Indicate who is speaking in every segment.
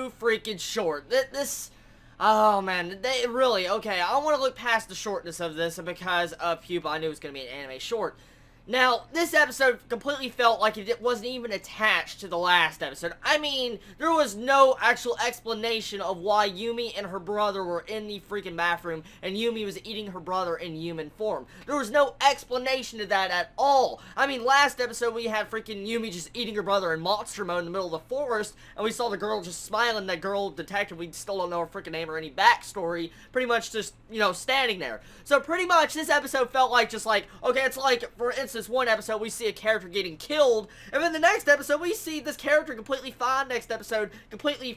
Speaker 1: too freaking short. This, oh man, they really, okay, I want to look past the shortness of this, and because of Pupa, I knew it was going to be an anime short. Now, this episode completely felt like it wasn't even attached to the last episode. I mean, there was no actual explanation of why Yumi and her brother were in the freaking bathroom, and Yumi was eating her brother in human form. There was no explanation to that at all. I mean, last episode we had freaking Yumi just eating her brother in monster mode in the middle of the forest, and we saw the girl just smiling, that girl detective, we still don't know her freaking name or any backstory, pretty much just, you know, standing there. So pretty much, this episode felt like just like, okay, it's like, for instance, one episode we see a character getting killed, and then the next episode we see this character completely fine, next episode completely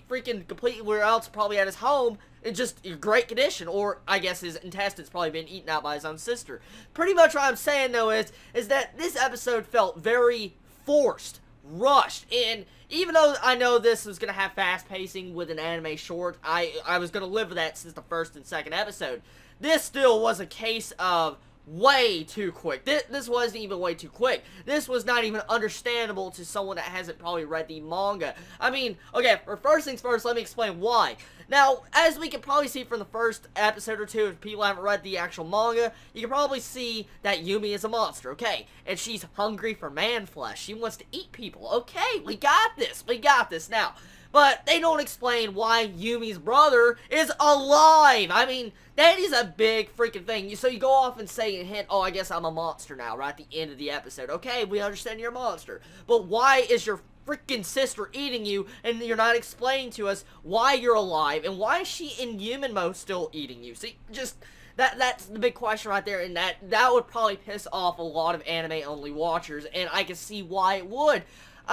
Speaker 1: where else, probably at his home, in just great condition, or I guess his intestines probably been eaten out by his own sister. Pretty much what I'm saying though is that this episode felt very forced, rushed, and even though I know this was going to have fast pacing with an anime short, I was going to live with that since the first and second episode. This still was a case of way too quick. This wasn't even way too quick. This was not even understandable to someone that hasn't probably read the manga. I mean, okay, for first things first, let me explain why. Now, as we can probably see from the first episode or two, if people haven't read the actual manga, you can probably see that Yumi is a monster, okay? And she's hungry for man flesh. She wants to eat people. Okay, we got this. We got this. Now, but they don't explain why Yumi's brother is alive. I mean, that is a big freaking thing. So you go off and say and hint, oh, I guess I'm a monster now, right at the end of the episode. Okay, we understand you're a monster. But why is your freaking sister eating you, and you're not explaining to us why you're alive, and why is she in human mode still eating you? See, just that's the big question right there, and that would probably piss off a lot of anime-only watchers, and I can see why it would.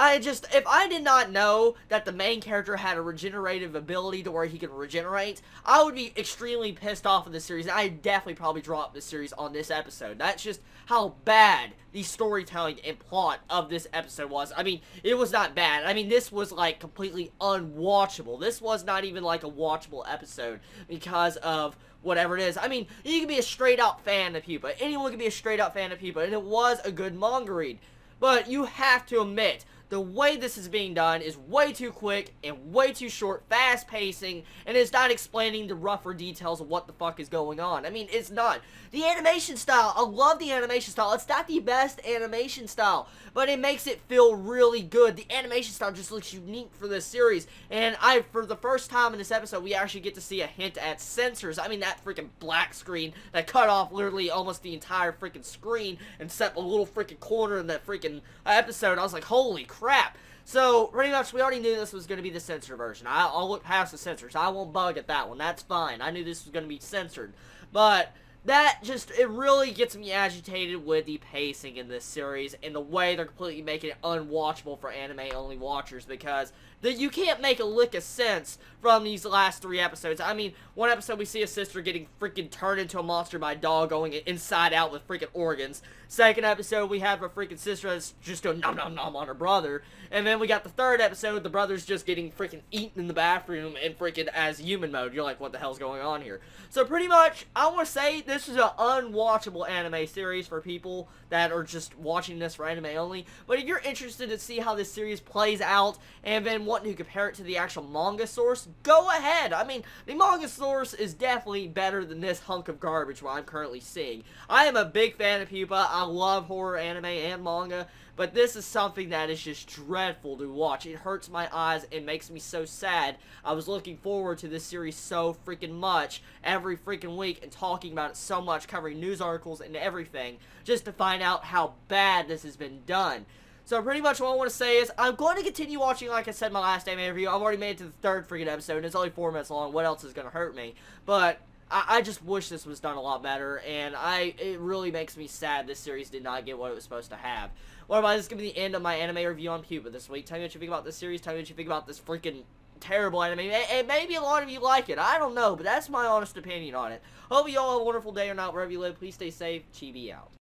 Speaker 1: If I did not know that the main character had a regenerative ability to where he could regenerate, I would be extremely pissed off of this series, and I'd definitely probably drop this series on this episode. That's just how bad the storytelling and plot of this episode was. I mean, it was not bad. I mean, this was, like, completely unwatchable. This was not even, like, a watchable episode because of whatever it is. I mean, you can be a straight-out fan of Pupa. Anyone can be a straight-out fan of Pupa, and it was a good manga read. But you have to admit, the way this is being done is way too quick and way too short, fast pacing, and it's not explaining the rougher details of what the fuck is going on. I mean, it's not. The animation style, I love the animation style. It's not the best animation style, but it makes it feel really good. The animation style just looks unique for this series, and for the first time in this episode, we actually get to see a hint at censors. I mean, that freaking black screen that cut off literally almost the entire freaking screen and set a little freaking corner in that freaking episode. I was like, holy crap. So, pretty much, we already knew this was going to be the censored version. I'll look past the censors. I won't bug at that one. That's fine. I knew this was going to be censored. But that just, it really gets me agitated with the pacing in this series and the way they're completely making it unwatchable for anime-only watchers, because you can't make a lick of sense from these last 3 episodes. I mean, one episode we see a sister getting freaking turned into a monster by a dog going inside out with freaking organs. Second episode, we have a freaking sister that's just doing nom nom nom on her brother. And then we got the third episode, the brother's just getting freaking eaten in the bathroom and freaking as human mode. You're like, what the hell's going on here? So pretty much, I want to say this is an unwatchable anime series for people that are just watching this for anime only. But if you're interested to see how this series plays out and then wanting to compare it to the actual manga source, go ahead. I mean, the manga source is definitely better than this hunk of garbage what I'm currently seeing. I am a big fan of Pupa. I love horror anime and manga, but this is something that is just dreadful to watch. It hurts my eyes. It makes me so sad. I was looking forward to this series so freaking much every freaking week and talking about it so much, covering news articles and everything, just to find out how bad this has been done. So pretty much what I want to say is, I'm going to continue watching, like I said in my last anime review. I've already made it to the 3rd freaking episode, and it's only 4 minutes long. What else is going to hurt me? But I just wish this was done a lot better, and it really makes me sad this series did not get what it was supposed to have. Well, everybody, this is going to be the end of my anime review on Pupa this week. Tell me what you think about this series. Tell me what you think about this freaking terrible anime. And maybe a lot of you like it. I don't know, but that's my honest opinion on it. Hope you all have a wonderful day or not, wherever you live. Please stay safe. Chibi out.